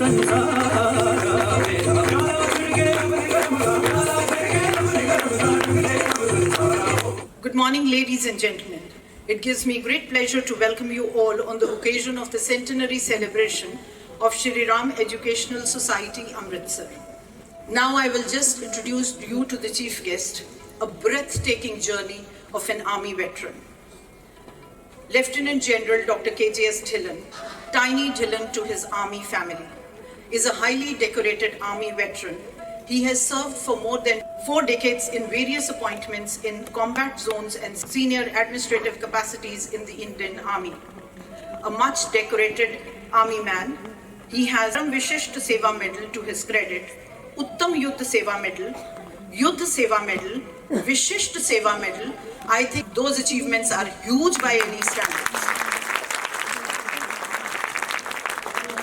Good morning, ladies and gentlemen. It gives me great pleasure to welcome you all on the occasion of the Centenary celebration of Shri Educational Society, Amritsar. Now I will just introduce you to the chief guest, a breathtaking journey of an army veteran. Lieutenant General Dr. KJS Dhillon, Tiny Dhillon to his army family, is a highly decorated army veteran. He has served for more than 4 decades in various appointments in combat zones and senior administrative capacities in the Indian Army. A much decorated army man, he has Vishisht Seva Medal to his credit, Uttam Yuddha Seva Medal, Yuddha Seva Medal, Vishisht Seva Medal. I think those achievements are huge by any standards.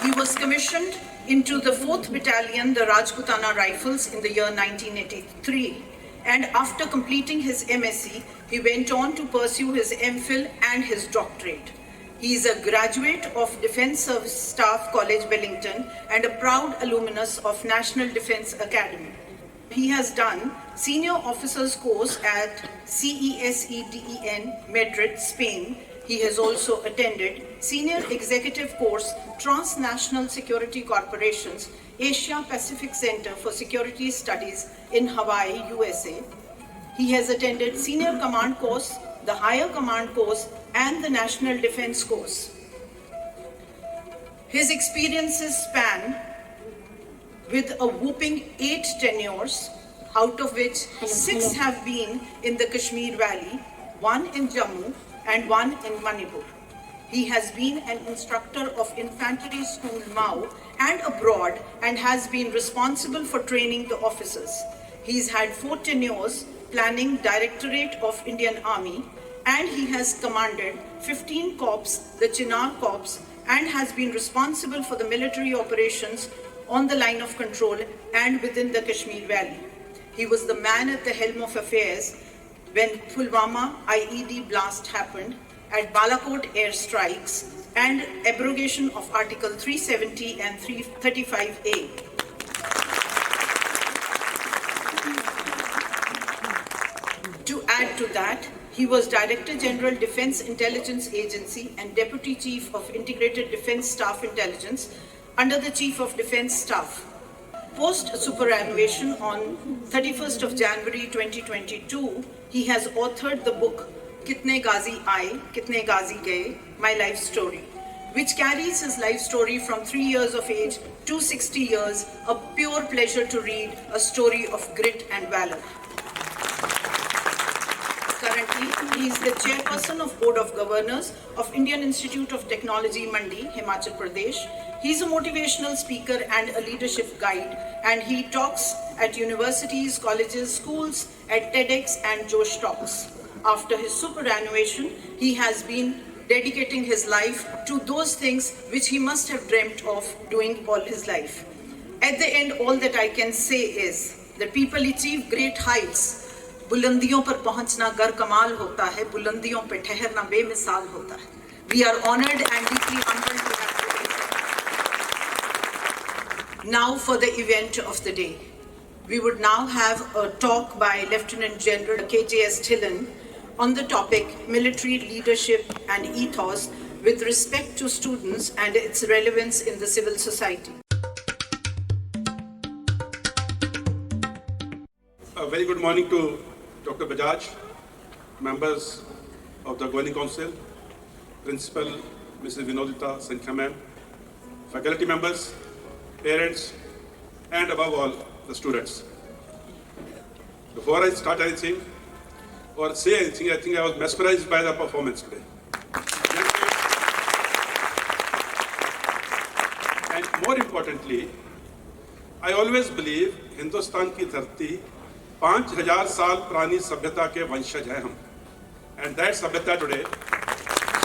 He was commissioned into the 4th Battalion, the Rajputana Rifles, in the year 1983. And after completing his MSc, he went on to pursue his MPhil and his doctorate. He is a graduate of Defence Service Staff College, Wellington, and a proud alumnus of National Defence Academy. He has done Senior Officers course at CESEDEN, Madrid, Spain. He has also attended Senior Executive course, Transnational Security Corporations, Asia Pacific Center for Security Studies in Hawaii, USA. He has attended Senior Command course, the Higher Command course, and the National Defense course. His experiences span with a whopping 8 tenures, out of which 6 have been in the Kashmir Valley, 1 in Jammu, and 1 in Manipur. He has been an instructor of Infantry School Mau and abroad, and has been responsible for training the officers. He's had 4 tenures, planning Directorate of Indian Army, and he has commanded 15 corps, the Chinar Corps, and has been responsible for the military operations on the line of control and within the Kashmir Valley. He was the man at the helm of affairs when Pulwama IED blast happened, at Balakot airstrikes, and abrogation of Article 370 and 335A. To add to that, he was Director General Defense Intelligence Agency and Deputy Chief of Integrated Defense Staff Intelligence under the Chief of Defense Staff. Post-superannuation on 31st of January 2022, he has authored the book Kitne Ghazi Aaye, Kitne Ghazi Gaye, My Life Story, which carries his life story from 3 years of age to 60 years, a pure pleasure to read, a story of grit and valor. Currently, he is the chairperson of Board of Governors of Indian Institute of Technology, Mandi, Himachal Pradesh. He is a motivational speaker and a leadership guide, and he talks at universities, colleges, schools, at TEDx and Josh Talks. After his superannuation, he has been dedicating his life to those things which he must have dreamt of doing all his life. At the end, all that I can say is that people achieve great heights. बुलंदियों पर पहुंचना गर कमाल होता है, बुलंदियों पे ठहरना बेमिसाल होता है. We are honored and deeply humbled to have today. Now for the event of the day. We would now have a talk by Lieutenant General KJS Dhillon on the topic military leadership and ethos with respect to students and its relevance in the civil society. A very good morning to Dr. Bajaj, members of the Governing Council, Principal Mrs. Vinodita Sankhya ma'am, faculty members, parents, and above all, the students. Before I start anything or say anything, I think I was mesmerized by the performance today. And more importantly, I always believe Hindustan की धरती 5000 साल पुरानी सभ्यता के वंशज हैं हम, and that सभ्यता today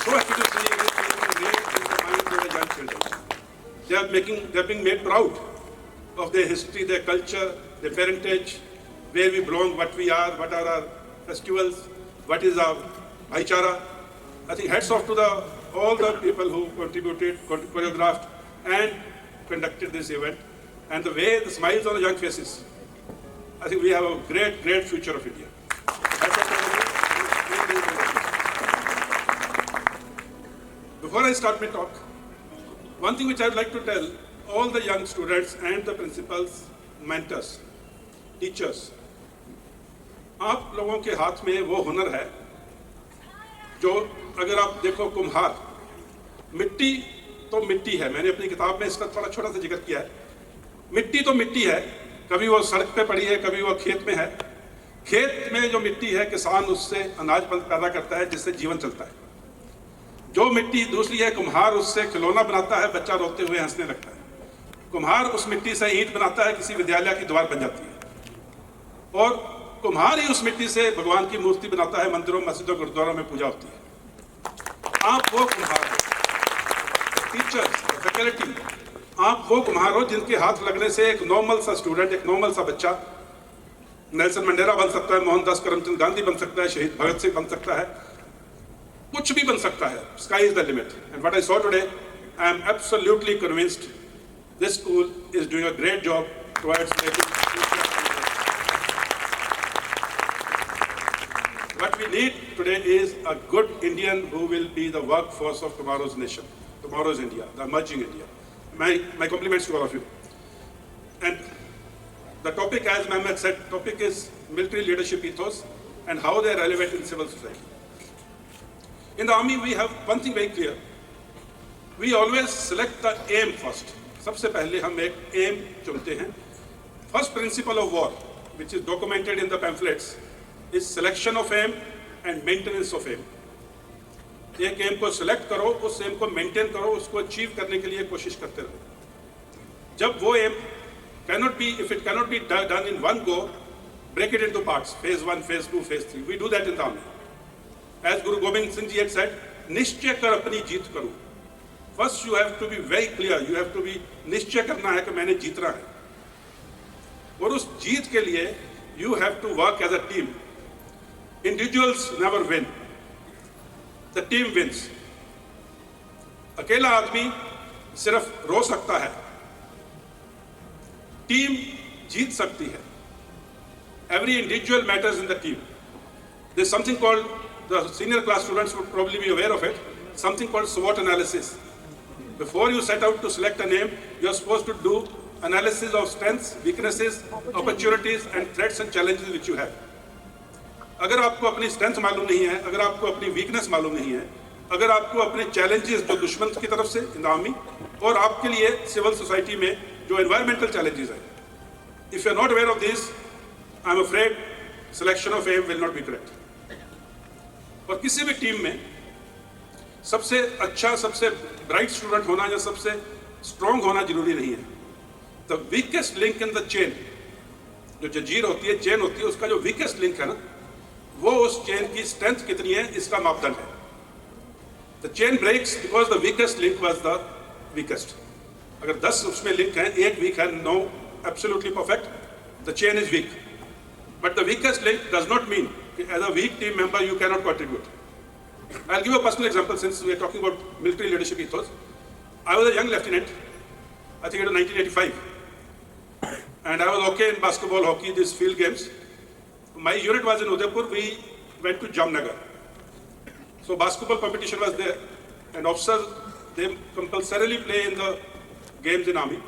so happy to see it being raised in the minds of the young children. They are being made proud of their history, their culture, their parentage, where we belong, what we are, what are our festivals, what is our bhaichara. I think hats off to all the people who contributed, choreographed, and conducted this event and the way the smiles on the young faces. I think we have a great, great future of India. Before I start my talk, one thing which I would like to tell all the young students and the principals, mentors, teachers, आप लोगों के हाथ में वो हुनर है जो अगर आप देखो कुम्हार, मिट्टी तो मिट्टी है, मैंने अपनी किताब में इसका थोड़ा छोटा सा जिक्र किया है, मिट्टी तो मिट्टी है, कभी वो सड़क पे पड़ी है, कभी वो खेत में है, खेत में जो मिट्टी है किसान उससे अनाज पैदा करता है जिससे जीवन चलता है, जो मिट्टी दूसरी है कुम्हार उससे खिलौना बनाता है, बच्चा रोते हुए हंसने लगता है, कुम्हार उस मिट्टी से ईंट बनाता है, किसी विद्यालय की दीवार बन जाती है, और कुम्हार ही उस मिट्टी से भगवान की मूर्ति बनाता है, मंदिरों मस्जिदों गुरुद्वारों में पूजा होती है। आप वो कुम्हार हो, टीचर्स, फैकल्टी, आप वो कुम्हार हो जिनके हाथ लगने से एक नॉर्मल सा स्टूडेंट, एक नॉर्मल सा बच्चा नेल्सन मंडेला बन सकता है, मोहनदास करमचंद गांधी बन सकता है, शहीद भगत सिंह बन सकता है, कुछ भी बन सकता है. Sky is the limit. And what I saw today, I am absolutely convinced this school is doing a great job towards making what we need today is a good Indian who will be the workforce of tomorrow's nation, tomorrow's India, the emerging India. My compliments to all of you. And the topic, as Mehmet said, topic is military leadership ethos and how they are relevant in civil society. In the army, we have one thing very clear. We always select the aim first. सबसे पहले हम एक aim चुनते हैं. First principle of war, which is documented in the pamphlets, is selection of aim and maintenance of aim. एक aim को select करो, उस aim को maintain करो, उसको achieve करने के लिए कोशिश करते रहो. जब वो aim cannot be, if it cannot be done in one go, break it into parts. Phase 1, phase 2, phase 3. We do that in the army. As Guru Gobind Singh Ji had said, निश्चय कर अपनी जीत करो. First you have to be very clear. You have to be निश्चय करना है कि मैंने जीतना है. और उस जीत के लिए you have to work as a team. Individuals never win. The team wins. अकेला आदमी सिर्फ रो सकता है. Team जीत सकती है. Every individual matters in the team. There's something called, the senior class students would probably be aware of it, something called SWOT analysis. Before you set out to select a name, you are supposed to do analysis of strengths, weaknesses, opportunities and threats and challenges which you have. अगर आपको अपनी strength मालूम नहीं है, अगर आपको अपनी weakness मालूम नहीं है, अगर आपको अपने challenges जो दुश्मन की तरफ से in the army और आपके लिए civil society में जो environmental challenges हैं, if you are not aware of these, I am afraid selection of aim will not be correct. और किसी भी टीम में सबसे अच्छा, सबसे ब्राइट स्टूडेंट होना या सबसे स्ट्रॉन्ग होना जरूरी नहीं है. The weakest link in the chain, जो जंजीर होती है, चेन होती है, उसका जो वीकेस्ट लिंक है ना, वो उस चेन की स्ट्रेंथ कितनी है इसका मापदंड है. The chain breaks because the weakest link was the weakest. अगर 10 उसमें लिंक हैं, एक वीक है, no absolutely perfect, the chain is weak. But the weakest link does not mean as a weak team member you cannot contribute. I'll give you a personal example since we are talking about military leadership ethos. I was a young lieutenant, I think it was 1985, and I was okay in basketball, hockey, these field games. My unit was in Udaipur, we went to Jamnagar. So basketball competition was there, and officers, they compulsorily play in the games in army.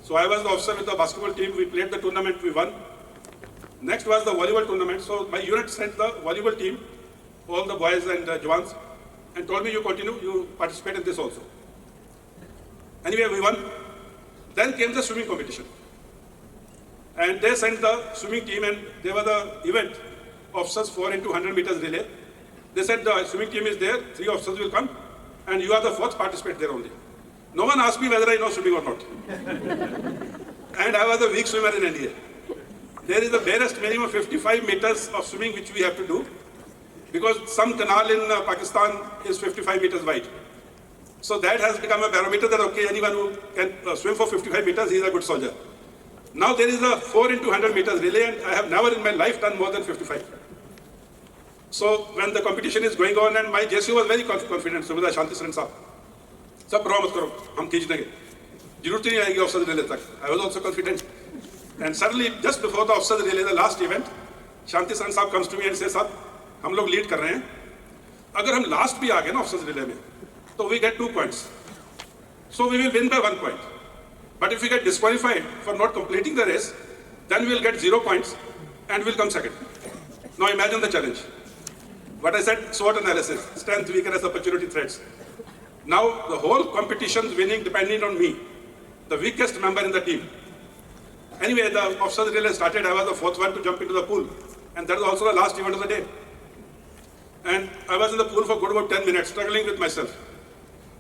So I was the officer with the basketball team, we played the tournament, we won. Next was the volleyball tournament. So my unit sent the volleyball team, all the boys and jawans, and told me you continue, you participate in this also. Anyway, we won. Then came the swimming competition. And they sent the swimming team and they were the event officers 4 into 100 meters relay. They said the swimming team is there, 3 officers will come and you are the 4th participant there only. No one asked me whether I know swimming or not. And I was a weak swimmer in India. There is the barest minimum 55 meters of swimming which we have to do because some canal in Pakistan is 55 meters wide. So that has become a barometer that okay, anyone who can swim for 55 meters, he is a good soldier. Now there is a 4 into 100 meters relay and I have never in my life done more than 55. So when the competition is going on and my JSU was very confident, Zimedar Shanti Saran Sahab, sab pro mat karo, hum khich denge. जरूरत ही नहीं आएगी officers relay तक. I was also confident. And suddenly, just before the officers relay, the last event, शांति सन साहब comes to me and says, साहब, हम लोग lead कर रहे हैं. अगर हम लास्ट भी आ गए ना ऑफिसर्स रिले में, तो we get 2 points. So we will win by 1 point. But if we get disqualified for not completing the race, then we will get 0 points and we'll come second. Now imagine the challenge. What I said, SWOT analysis, strength, weakness, opportunity, threats. Now the whole competition winning depending on me, the weakest member in the team. Anyway, the officers relay started. I was the 4th one to jump into the pool. And that was also the last event of the day. And I was in the pool for good about 10 minutes, struggling with myself.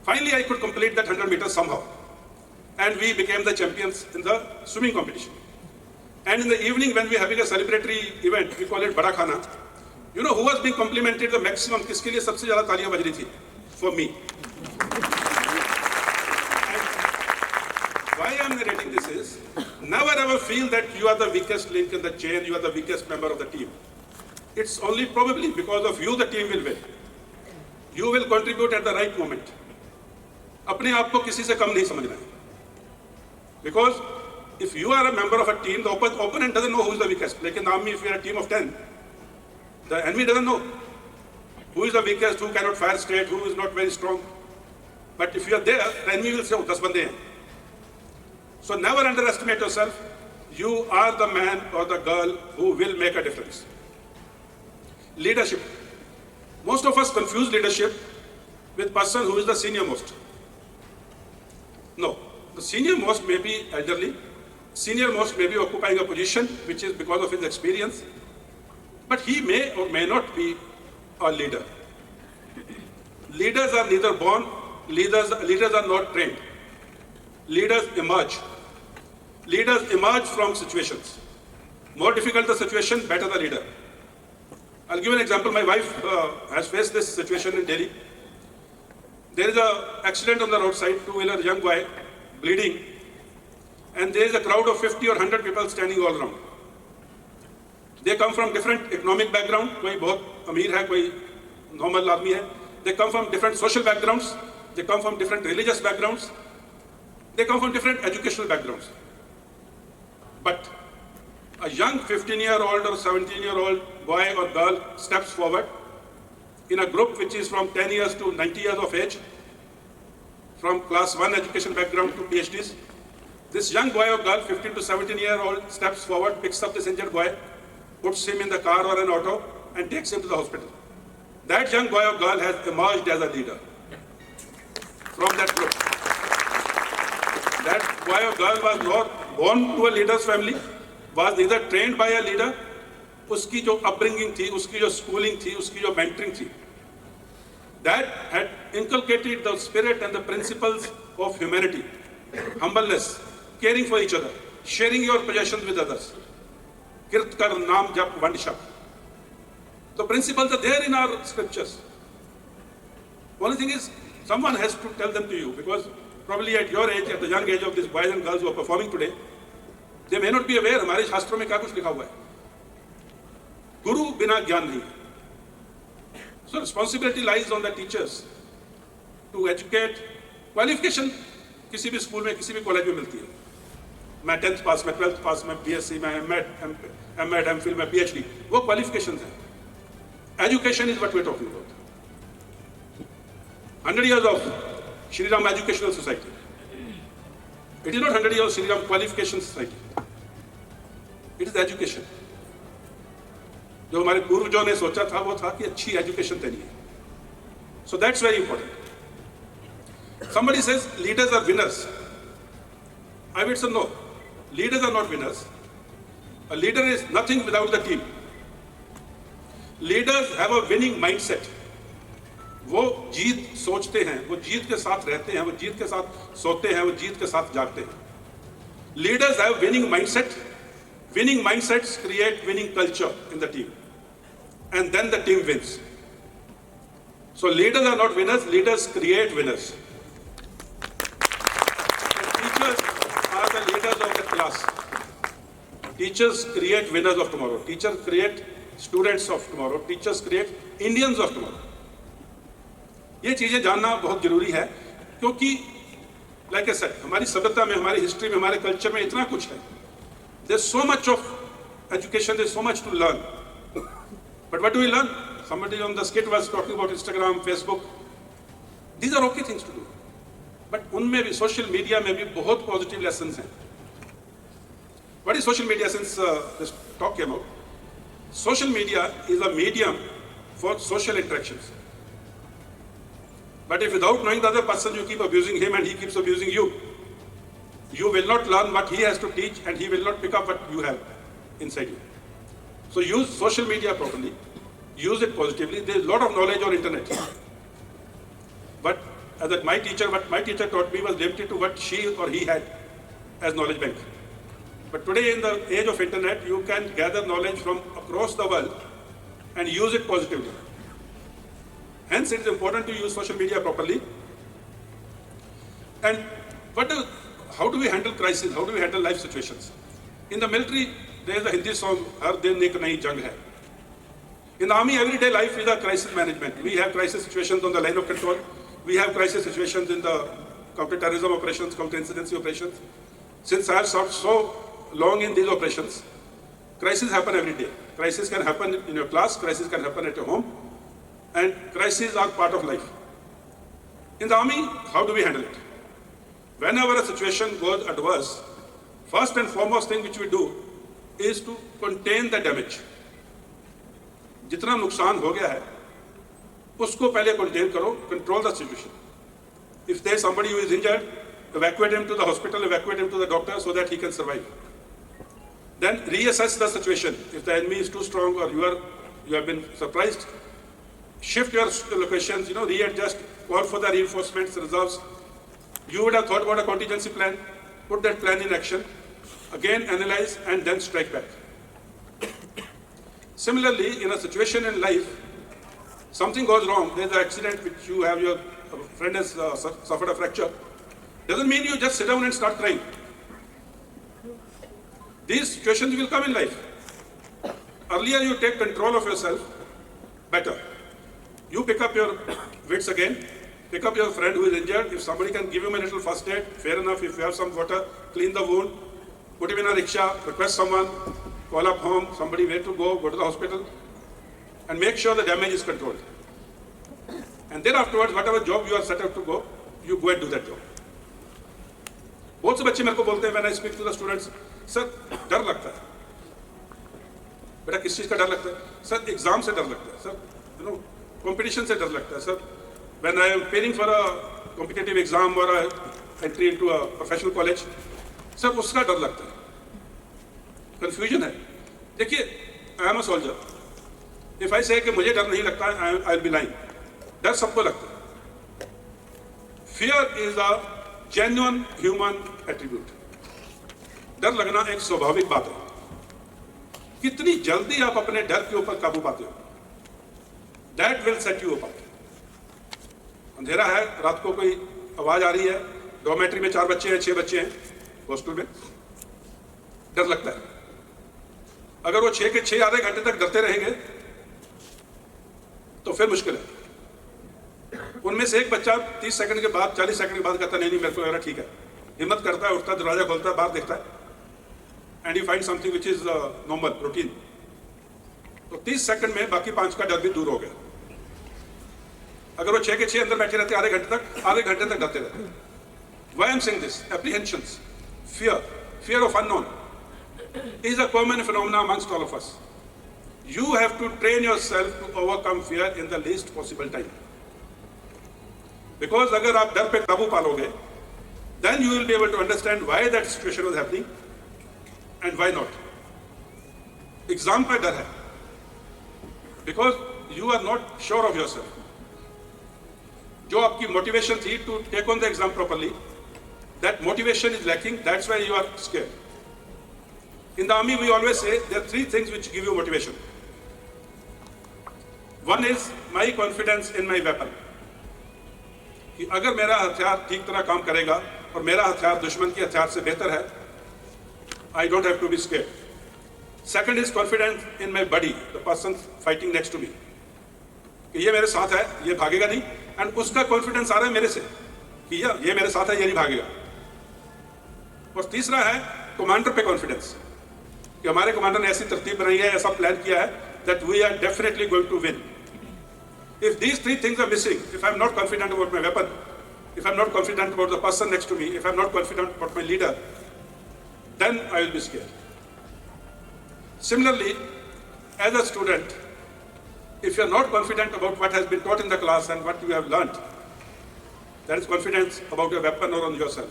Finally, I could complete that 100 meters somehow. And we became the champions in the swimming competition. And in the evening, when we were having a celebratory event, we call it Bada Khana. You know who was being complimented the maximum? किसके लिए सबसे ज़्यादा तालियां बज रही थी? For me. Why I am narrating this is, never ever feel that you are the weakest link in the chain, you are the weakest member of the team. It's only probably because of you the team will win. You will contribute at the right moment. अपने आप को किसी से कम नहीं समझना है. Because if you are a member of a team, the opponent doesn't know who is the weakest. Like in the army, if you are a team of 10, the enemy doesn't know who is the weakest, who cannot fire straight, who is not very strong. But if you are there, the enemy will say, oh, 10 bande hain. So never underestimate yourself. You are the man or the girl who will make a difference. Leadership. Most of us confuse leadership with person who is the senior most. No, the senior most may be elderly. Senior most may be occupying a position which is because of his experience. But he may or may not be a leader. Leaders are neither born, leaders are not trained. Leaders emerge. Leaders emerge from situations. More difficult the situation, better the leader. I'll give an example. My wife has faced this situation in Delhi. There is an accident on the roadside, two-wheeler, young boy, bleeding, and there is a crowd of 50 or 100 people standing all around. They come from different economic background. कोई बहुत अमीर है, कोई normal आदमी है. They come from different social backgrounds. They come from different religious backgrounds. They come from different educational backgrounds. But a young 15-year-old or 17-year-old boy or girl steps forward in a group which is from 10 years to 90 years of age, from class 1 education background to PhDs. This young boy or girl, 15 to 17-year-old, steps forward, picks up this injured boy, puts him in the car or an auto, and takes him to the hospital. That young boy or girl has emerged as a leader from that group. That boy or girl was not born to a leader's family, was neither trained by a leader. उसकी जो upbringing थी, उसकी जो schooling थी, उसकी जो mentoring थी, that had inculcated the spirit and the principles of humanity, humbleness, caring for each other, sharing your possessions with others. Kirt kar naam jap vandisha. The principles are there in our scriptures. Only thing is, someone has to tell them to you, because probably at your age, at the young age of these boys and girls who are performing today, they may not be aware हमारे शास्त्रों में क्या कुछ लिखा हुआ है. गुरु बिना ज्ञान नहीं. So responsibility lies on the teachers to educate. Qualification किसी भी स्कूल में, किसी भी कॉलेज में मिलती है. मैं 10th पास, मैं 12th पास, मैं BSc, मैं M.Ed, M.Phil, मैं PhD, वो qualifications हैं. Education is what we are talking about. 100 years of Shri Ram Educational Society. It is not 100 years of Shri Ram Qualification Society. It is education. जो हमारे पूर्वजों ने सोचा था वो था कि अच्छी एजुकेशन देनी है. So that's very important. Somebody says leaders are winners. I would say no. Leaders are not winners. A leader is nothing without the team. Leaders have a winning mindset. वो जीत सोचते हैं, वो जीत के साथ रहते हैं, वो जीत के साथ सोते हैं, वो जीत के साथ जागते हैं. Leaders have winning mindset. Winning mindsets create winning culture in the team. And then the team wins. So leaders are not winners, leaders create winners. And teachers are the leaders of the class. Teachers create winners of tomorrow. Teachers create students of tomorrow. Teachers create Indians of tomorrow. ये चीजें जानना बहुत जरूरी है, क्योंकि Like I said, हमारी सभ्यता में, हमारी हिस्ट्री में, हमारे कल्चर में इतना कुछ है. There's so much of education, there's so much to learn. But what do we learn? Somebody on the skit was talking about Instagram, Facebook. These are okay things to do. But उनमें भी, social media में भी बहुत positive lessons हैं. What is social media? Since this talk came out, social media is a medium for social interactions. But if without knowing the other person you keep abusing him and he keeps abusing you, you will not learn what he has to teach and he will not pick up what you have inside you. So use social media properly, use it positively. There is a lot of knowledge on internet. But what my teacher taught me was limited to what she or he had as knowledge bank. But today in the age of internet, you can gather knowledge from across the world and use it positively. Hence, it is important to use social media properly. And how do we handle crisis? How do we handle life situations? In the military, there is a Hindi song, "Har din ek nayi jang hai." In the army, everyday life is a crisis management. We have crisis situations on the line of control. We have crisis situations in the counter-terrorism operations, counter-insurgency operations. Since I have served so long in these operations, crises happen every day. Crisis can happen in your class, crisis can happen at your home, and crises are part of life. In the army, how do we handle it? Whenever a situation goes adverse, first and foremost thing which we do is to contain the damage. जितना नुकसान हो गया है, उसको पहले contain करो, control the situation. If there is somebody who is injured, evacuate him to the hospital, evacuate him to the doctor so that he can survive. Then reassess the situation. If the enemy is too strong or you have been surprised, shift your locations, readjust, call for the reinforcements, reserves. You would have thought about a contingency plan, put that plan in action, again analyze and then strike back. Similarly, in a situation in life, something goes wrong, there's an accident which you have, your friend has suffered a fracture. Doesn't mean you just sit down and start crying. These situations will come in life. Earlier you take control of yourself, better. You pick up your wits again, pick up your friend who is injured. If somebody can give him a little first aid, fair enough. If you have some water, clean the wound, put him in a rickshaw, request someone, call up home, somebody where to go to the hospital, and make sure the damage is controlled. And then afterwards, whatever job you are set up to go, you go and do that job. बहुत से बच्चे मेरे को बोलते हैं when I speak to the students, sir डर लगता है. बेटा किस चीज़ का डर लगता है? सर एग्जाम से डर लगता है. सर कंपटीशन से डर लगता है. Sir when I am preparing for a competitive exam or a entry into a professional college, sir उसका डर लगता है. कंफ्यूजन है. देखिए, I am a soldier. If I say कि मुझे डर नहीं लगता है, I will be lying. डर सबको लगता है. Fear is a genuine human attribute. डर लगना एक स्वाभाविक बात है. कितनी जल्दी आप अपने डर के ऊपर काबू पाते हो, that will set you apart. अंधेरा है, रात को कोई आवाज आ रही है, डॉर्मेट्री में 4 बच्चे हैं, 6 बच्चे हैं, हॉस्टल में, डर लगता है. अगर वो 6 के 6 आधे घंटे तक डरते रहेंगे तो फिर मुश्किल है. उनमें से एक बच्चा 30 सेकंड के बाद, 40 सेकंड के बाद कहता नहीं मेरे को लग रहा ठीक है, हिम्मत करता है, उठता है, दरवाजा खोलता है, बाहर देखता है, and you find something which is normal routine. तो 30 सेकंड में बाकी 5 का डर भी दूर हो गया. अगर वो 6 के 6 अंदर बैठे रहते आधे घंटे तक डरते रहते. Why I am saying this? Apprehensions, fear of unknown is a common phenomenon amongst all of us. You have to train yourself to overcome fear in the least possible time. Because अगर आप डर पे काबू पालोगे, then you will be able to understand why that situation was happening and why not. Exam पे डर है because you are not sure of yourself. जो आपकी motivation थी to take on the exam properly, that motivation is lacking. That's why you are scared. In the army, we always say there are 3 things which give you motivation. One is my confidence in my weapon. कि अगर मेरा हथियार ठीक तरह काम करेगा और मेरा हथियार दुश्मन के हथियार से बेहतर है, I don't have to be scared. Second is confidence in my buddy, the person fighting next to me. कि ये मेरे साथ है, ये भागेगा नहीं, and उसका confidence आ रहा है मेरे से. कि ये मेरे साथ है, ये नहीं भागेगा। और तीसरा है कमांडर पे कॉन्फिडेंस, कि हमारे कमांडर ने ऐसी तरतीब बनाई है, ऐसा प्लान किया है that we are definitely going to win. If these three things are missing, if I'm not confident about my weapon, if I'm not confident about the person next to me, if I'm not confident about my leader, then I will be scared. Similarly, as a student, if you're not confident about what has been taught in the class and what you have learned, that is confidence about your weapon or on yourself.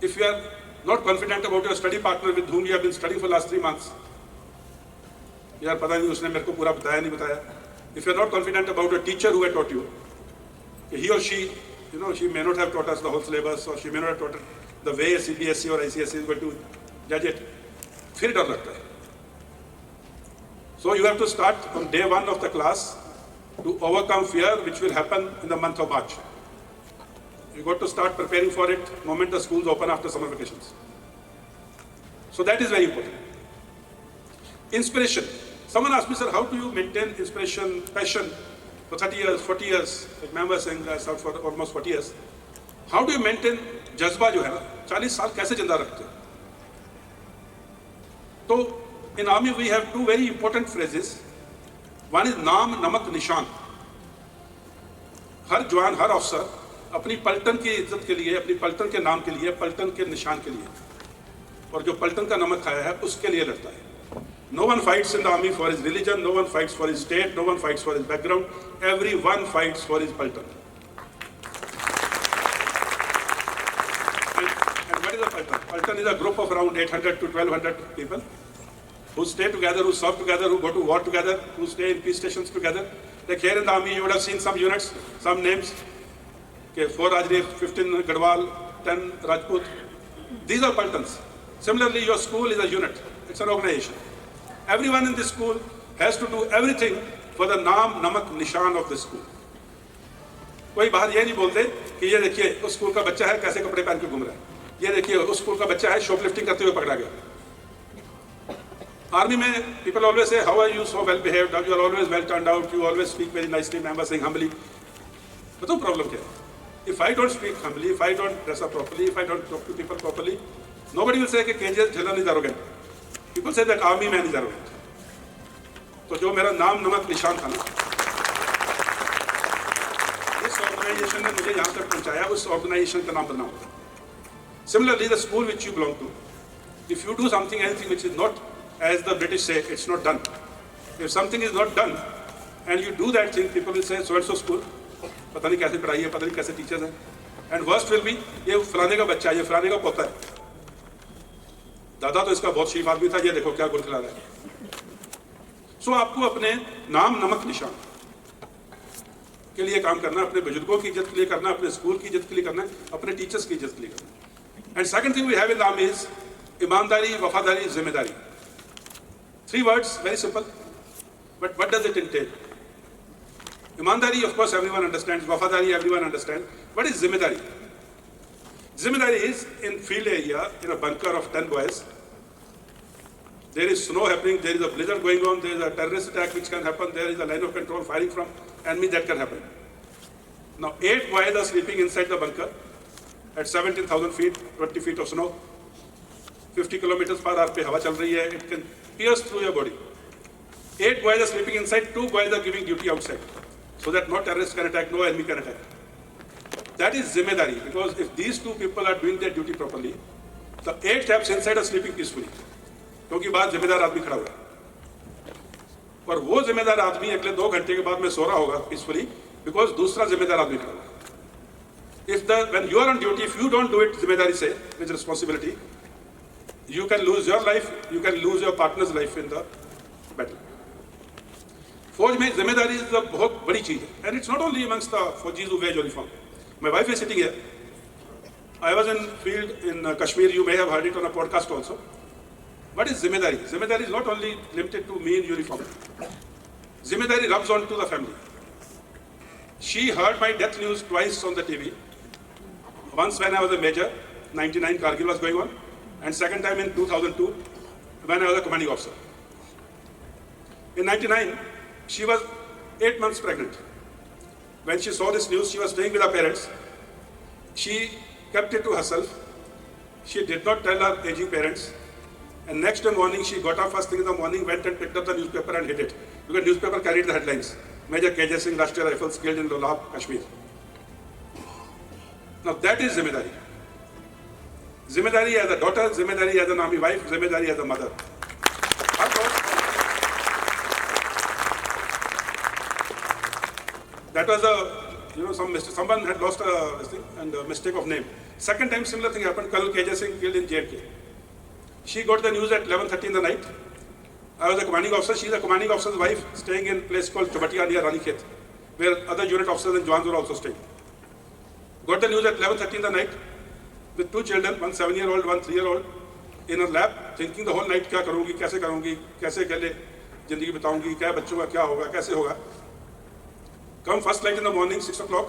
If you are not confident about your study partner with whom you have been studying for the last 3 months, यार पता नहीं उसने मेरे को पूरा बताया नहीं बताया. If you are not confident about a teacher who had taught you, he or she, she may not have taught us the whole syllabus, or she may not have taught the way CBSE or ICSE is going to judge it, फिर डर लगता है. So you have to start on day 1 of the class to overcome fear, which will happen in the month of March. You got to start preparing for it the moment the schools open after summer vacations. So that is very important. Inspiration. Someone asked me, sir, how do you maintain inspiration, passion for 30 years, 40 years? Like ma'am was saying, I served for almost 40 years. How do you maintain जज्बा जो है ना 40 साल कैसे जिंदा रखते हो? तो in army we have 2 very important phrases. One is नाम नमक निशान. हर जवान, हर अफसर अपनी पलटन की इज्जत के लिए, अपनी पलटन के नाम के लिए, पलटन के निशान के लिए, और जो पलटन का नमक खाया है उसके लिए लड़ता है. No one fights in the army for his religion, no one fights for his state, no one fights for his background. Everyone fights for his Paltan. And what is a Paltan? Paltan is a group of around 800 to 1200 people who stay together, who serve together, who go to war together, who stay in peace stations together. Like here in the army, you would have seen some units, some names. Okay, 4 Rajri, 15 Gadwal, 10 Rajput. These are Paltans. Similarly, your school is a unit. It's an organization. Everyone in this school has to do everything for the naam namak nishan of this school. कोई बाहर ये नहीं बोलते कि ये देखिए उस school का बच्चा है कैसे कपड़े पहन के घूम रहा है, ये देखिए उस स्कूल का बच्चा है शॉपलिफ्टिंग करते हुए पकड़ा गया. आर्मी में people always say, how are you so well behaved, you are always well turned out, you always speak very nicely, member saying humbly. बताओ प्रॉब्लम क्या है? If I don't speak humbly, if I don't dress up properly, if I don't talk to people properly, nobody will say कि KJS Dhillon is arrogant. People say that army man is arrogant. तो जो मेरा नाम नमक निशान था ना, इस ऑर्गेनाइजेशन ने मुझे यहाँ तक पहुँचाया, उस ऑर्गेनाइजेशन का नाम बनना होगा. Similarly, the school which you belong to, if you do something, anything which is not, as the British say, it's not done. If something is not done, and you do that thing, people will say, so and so school, पता नहीं कैसे पढ़ाई है, पता नहीं कैसे teachers हैं, and worst will be, ये फलाने का बच्चा है, ये फलाने का पोता है, दादा तो इसका बहुत शरीफ आदमी था, ये देखो क्या गुल खिला रहा है. सो आपको अपने नाम नमक निशान के लिए काम करना, अपने बुजुर्गों की इज्जत के लिए करना, अपने स्कूल की इज्जत के लिए करना, अपने टीचर्स की इज्जत के लिए करना. And second thing we have in the army is ईमानदारी, वफादारी, जिम्मेदारी. 3 words, very simple, but what does it entail? ईमानदारी, of course, everyone understands. Wafadari, everyone understands. What is Zimedari? Zimedari is in field area, in a bunker of 10 boys. There is snow happening, there is a blizzard going on, there is a terrorist attack which can happen, there is a line of control firing from enemy that can happen. Now 8 boys are sleeping inside the bunker at 17,000 feet, 20 feet of snow. 50 kilometers per hour पे हवा चल रही है, it can pierce through your body. 8 boys are sleeping inside, 2 boys are giving duty outside, so that no terrorist can attack, no enemy can attack. That is Zimedari, because if these 2 people are doing their duty properly, the 8 chaps inside are sleeping peacefully. क्योंकि बाद जिम्मेदार आदमी खड़ा हुआ है, और वो जिम्मेदार आदमी अगले 2 घंटे के बाद में सो रहा होगा पीसफुली, बिकॉज दूसरा जिम्मेदार आदमी खड़ा हुआ है. When you are on duty, if you don't do it जिम्मेदारी से, with responsibility, you can lose your life, you can lose your partner's life in the battle. फौज में जिम्मेदारी बहुत बड़ी चीज है, and it's not only amongst the फौजीज who wear uniform. My wife is sitting here. I was in field in Kashmir. You may have heard it on a podcast also. What is Zimedari? Zimedari is not only limited to me in uniform. Zimedari rubs on to the family. She heard my death news twice on the TV. Once when I was a major, 99 Kargil was going on, and second time in 2002 when I was a commanding officer. In 99, she was 8 months pregnant. When she saw this news, she was staying with her parents. She kept it to herself. She did not tell her aging parents. And next day morning, she got up first thing in the morning, went and picked up the newspaper and hid it. Because newspaper carried the headlines. Major KJS Dhillon, Rashtriya Rifles killed in Lolab, Kashmir. Now that is Zimedari. Zimedari as a daughter, Zimedari as an army wife, Zimedari as a mother. That was someone had lost a mistake of name. Second time similar thing happened, Colonel KJS Singh killed in JK. She got the news at 11:30 in the night. I was a commanding officer, she is a commanding officer's wife, staying in a place called Chobatiya near Ranikhet, where other unit officers and jawans were also staying. Got the news at 11:30 in the night, with two children, one 7-year-old, one 3-year-old, in her lap, thinking the whole night, क्या करूँगी, कैसे अकेले जिंदगी बिताऊंगी, क्या बच्चों का क्या होगा, कैसे होगा. Come first light in the morning, 6 o'clock.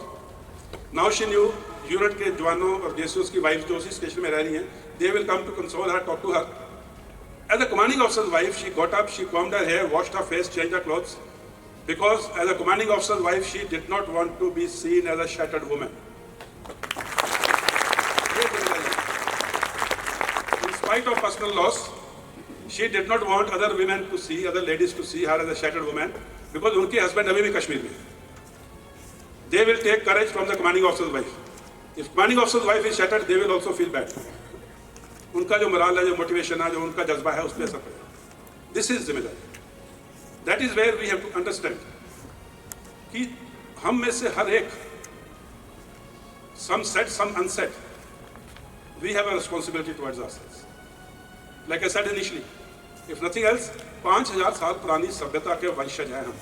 Now she knew unit के जवानों और JSOs की wives जो उसी स्टेशन में रह रही हैं, they will come to console her, talk to her. As a commanding officer's wife, she got up, she combed her hair, washed her face, changed her clothes, because as a commanding officer's wife, she did not want to be seen as a shattered woman. In spite of personal loss, she did not want other women to see, other ladies to see her as a shattered woman, because उनके husband अभी भी कश्मीर में. They will take courage from the commanding officer's wife. If commanding officer's wife is shattered, they will also feel bad. उनका जो moral है, जो motivation है, जो उनका जज्बा है, उस पर असर पड़ेगा. This is Zimedar. That is where we have to understand कि हम में से हर एक, some said, some unsaid, we have a responsibility towards ourselves. Like I said initially, if nothing else, 5000 साल पुरानी सभ्यता के वंशज हैं हम.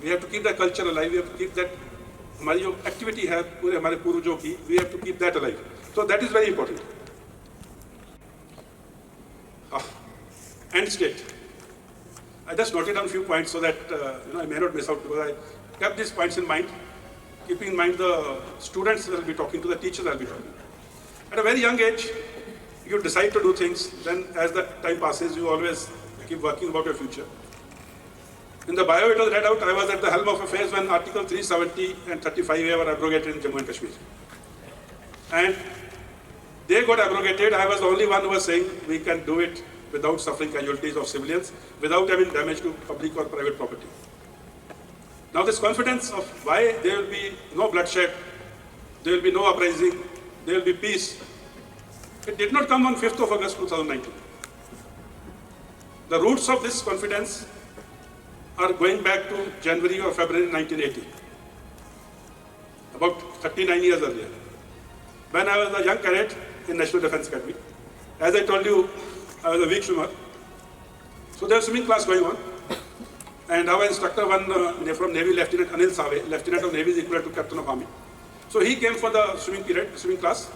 We have to keep that culture alive. We have to keep that. हमारी जो activity है पूरे हमारे पूर्वजों की, we have to keep that alive. So that is very important. End state. I just noted down a few points so that I may not miss out, because I kept these points in mind, keeping in mind the students that I'll be talking to, the teachers I'll be talking to. At a very young age, you decide to do things. Then, as the time passes, you always keep working about your future. In the bio, it was read out, I was at the helm of affairs when Article 370 and 35A were abrogated in Jammu and Kashmir. And they got abrogated. I was the only one who was saying we can do it without suffering casualties of civilians, without having damage to public or private property. Now this confidence of why there will be no bloodshed, there will be no uprising, there will be peace, it did not come on 5th of August 2019. The roots of this confidence are going back to January or February 1980, about 39 years earlier, when I was a young cadet in National Defence Academy. As I told you, I was a weak swimmer. So there was swimming class going on, and our instructor, one from Navy, Lieutenant Anil Save, Lieutenant of Navy is equal to Captain of Army. So he came for the swimming class,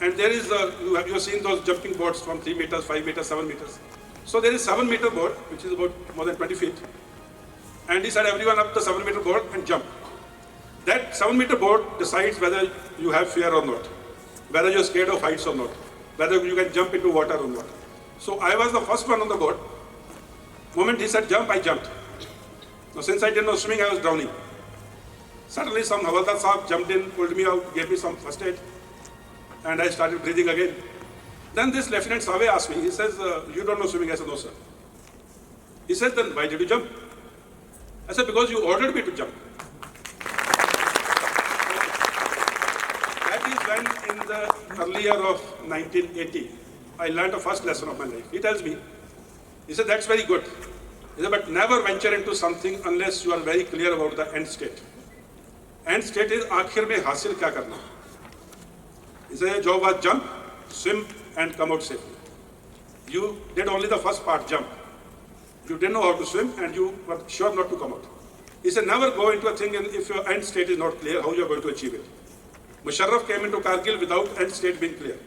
and there is, you have seen those jumping boards from 3 meters, 5 meters, 7 meters. So there is 7-meter board, which is about more than 20 feet. And he said everyone up the 7-meter board and jump. That 7-meter board decides whether you have fear or not, whether you're scared of heights or not, whether you can jump into water or not. So I was the first one on the board. The moment he said jump, I jumped. Now since I didn't know swimming, I was drowning. Suddenly some Havaldar Sahab jumped in, pulled me out, gave me some first aid, and I started breathing again. Then this Lieutenant Save asked me, he says, you don't know swimming? I said, no sir. He says, then why did you jump? I said, because you ordered me to jump. That is when in the early year of 1980, I learned the first lesson of my life. He tells me, he said, that's very good. He said, but never venture into something unless you are very clear about the end state. End state is आखिर में हासिल क्या करना. He said, job was jump, swim and come out safely. You did only the first part, jump. You didn't know how to swim and you were sure not to come out. He said, never go into a thing and if your end state is not clear, how you are going to achieve it. Musharraf came into Kargil without end state being clear.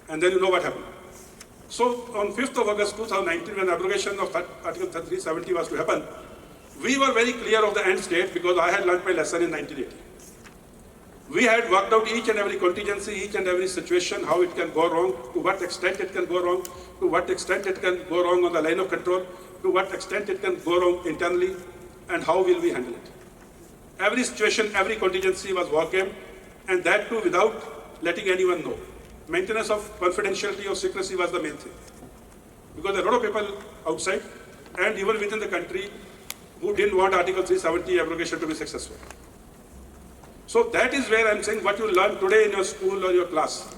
And then you know what happened. So on 5th of August 2019, when abrogation of Article 370 was to happen, we were very clear of the end state because I had learned my lesson in 1980. We had worked out each and every contingency, each and every situation, how it can go wrong, to what extent it can go wrong, to what extent it can go wrong on the line of control, to what extent it can go wrong internally, and how will we handle it. Every situation, every contingency was war game, and that too without letting anyone know. Maintenance of confidentiality or secrecy was the main thing. Because there are a lot of people outside and even within the country who didn't want Article 370 abrogation to be successful. So that is where I'm saying what you learn today in your school or your class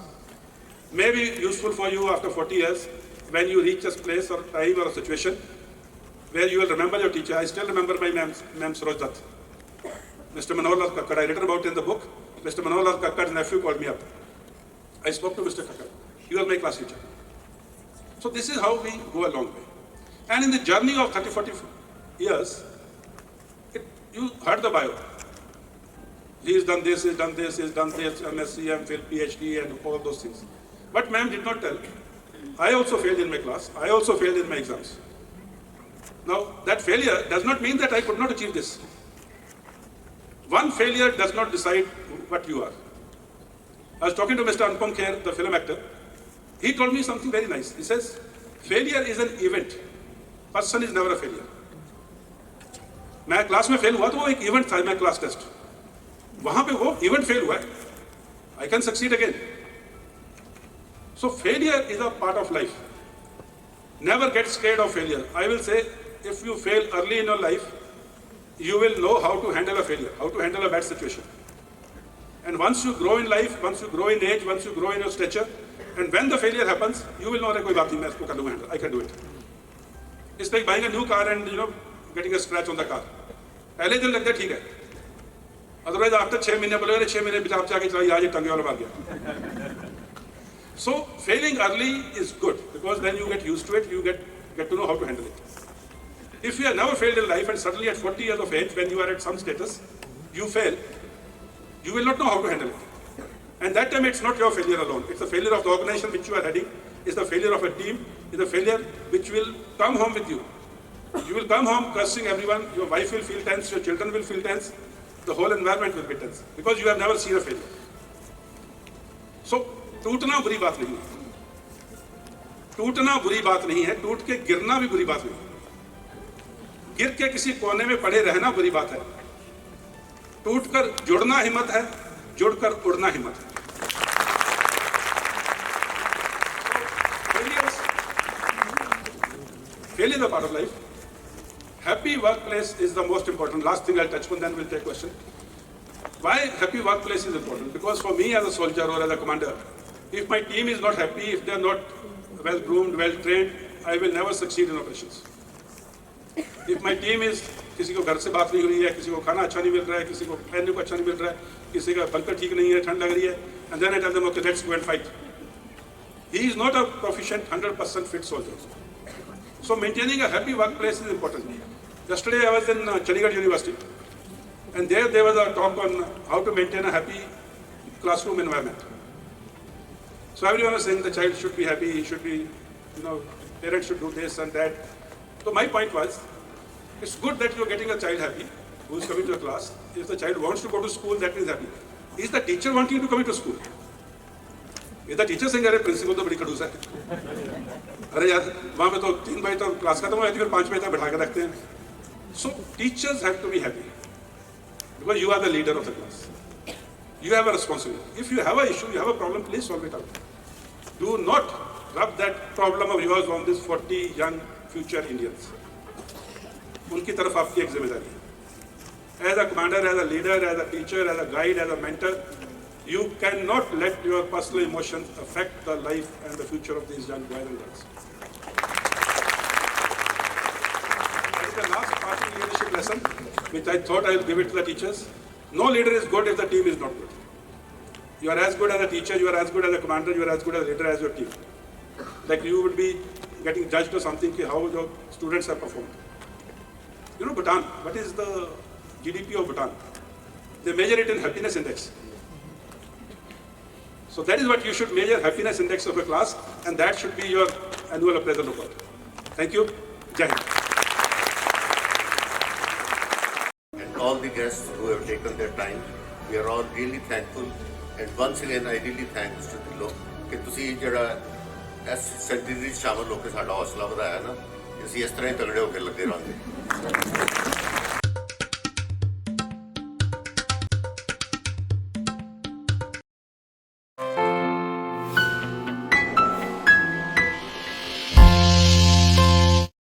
may be useful for you after 40 years when you reach a place or time or a situation where you will remember your teacher. I still remember my ma'am Regd. Mr. Manohar Kakkad, I written about it in the book. Mr. Manohar Kakkad's nephew called me up. I spoke to Mr. Kakkad. He was my class teacher. So this is how we go a long way. And in the journey of 30-40 years, you heard the bio. He's done this, he's done this, he's done this, MSc, MPhil, PhD, and all those things. But ma'am did not tell. I also failed in my class. I also failed in my exams. Now, that failure does not mean that I could not achieve this. One failure does not decide what you are. I was talking to Mr. Anupam Kher, the film actor. He told me something very nice. He says, failure is an event. Person is never a failure. मैं class में fail हुआ तो वो एक event था, मैं class test वहां पे वो इवेंट फेल हुआ है. I can succeed again. So failure is a part of life. Never get scared of failure. I will say, if you fail early in your life, you will know how to handle a failure, how to handle a bad situation. And once you grow in life, once you grow in age, once you grow in your stature, and when the failure happens, you will know that कोई बात नहीं, मैं इसको कर लूँगा handle. I can do it. It's like buying a new car and getting a scratch on the car. पहले दिन लगता है ठीक है. Otherwise after 6 महीने बोलोगे 6 महीने बिना आप जाके चलाइए आज एक टंगे वाला मार गया. So failing early is good because then you get used to it, you get to know how to handle it. If you have never failed in life and suddenly at 40 years of age, when you are at some status, you fail, you will not know how to handle it. And that time it's not your failure alone. It's the failure of the organization which you are heading. It's the failure of a team. It's a failure which will come home with you. You will come home cursing everyone. Your wife will feel tense. Your children will feel tense. The whole environment will be tense because you have never seen a failure. So टूटना बुरी बात नहीं है. टूटना बुरी बात नहीं है. टूट के गिरना भी बुरी बात नहीं है. गिर के किसी कोने में पड़े रहना बुरी बात है. टूटकर जुड़ना हिम्मत है. जुड़कर उड़ना हिम्मत है. Failure is a part of life. Happy workplace is the most important. Last thing I'll touch on, then we'll take question. Why happy workplace is important? Because for me as a soldier or as a commander, if my team is not happy, if they are not well groomed, well trained, I will never succeed in operations. If my team is किसी को घर से बात नहीं हो रही है, किसी को खाना अच्छा नहीं मिल रहा है, किसी को पहनने को अच्छा नहीं मिल रहा है, किसी का बंकर ठीक नहीं है, ठंड लग रही है, and then I tell them, okay, let's go and fight. He is not a proficient 100% fit soldier. So maintaining a happy workplace is important. Yesterday I was in Chandigarh University, and there was a talk on how to maintain a happy classroom environment. So everyone was saying the child should be happy, he should be, parents should do this and that. So my point was, it's good that you're getting a child happy who is coming to a class. If the child wants to go to school, that means happy. Is the teacher wanting to come to school? If the teacher saying, "अरे principal तो बड़ी खड़ूस है, अरे यार वहाँ पे तो 3 बजे तो क्लास खत्म हो जाती है, फिर 5 बजे तक बैठा के रखते हैं." So teachers have to be happy because you are the leader of the class. You have a responsibility. If you have an issue, you have a problem, please solve it out. Do not rub that problem of yours on these 40 young future Indians. उनकी तरफ आपकी एक जिम्मेदारी है. As a commander, as a leader, as a teacher, as a guide, as a mentor, you cannot let your personal emotions affect the life and the future of these young boys and girls. That is the last parting leadership lesson, which I thought I will give it to the teachers. No leader is good if the team is not good. You are as good as a teacher, you are as good as a commander, you are as good as a leader as your team. Like you would be getting judged or something, how your students have performed. Bhutan, what is the GDP of Bhutan? They measure it in happiness index. So that is what you should measure, happiness index of a class, and that should be your annual appraisal report. Thank you. Jai Hind. And all the guests who have taken their time, we are all really thankful. And once again, I really thank Mr. Dhillon कि तुसी जड़ा इस centenary शामिल होकर साडा हौसला बढ़ाया ना, ਅਸੀਂ ਇਸ ਤਰ੍ਹਾਂ ਹੀ ਤਗੜੇ ਹੋ ਕੇ ਲੱਗੇ ਰਹਾਂਗੇ.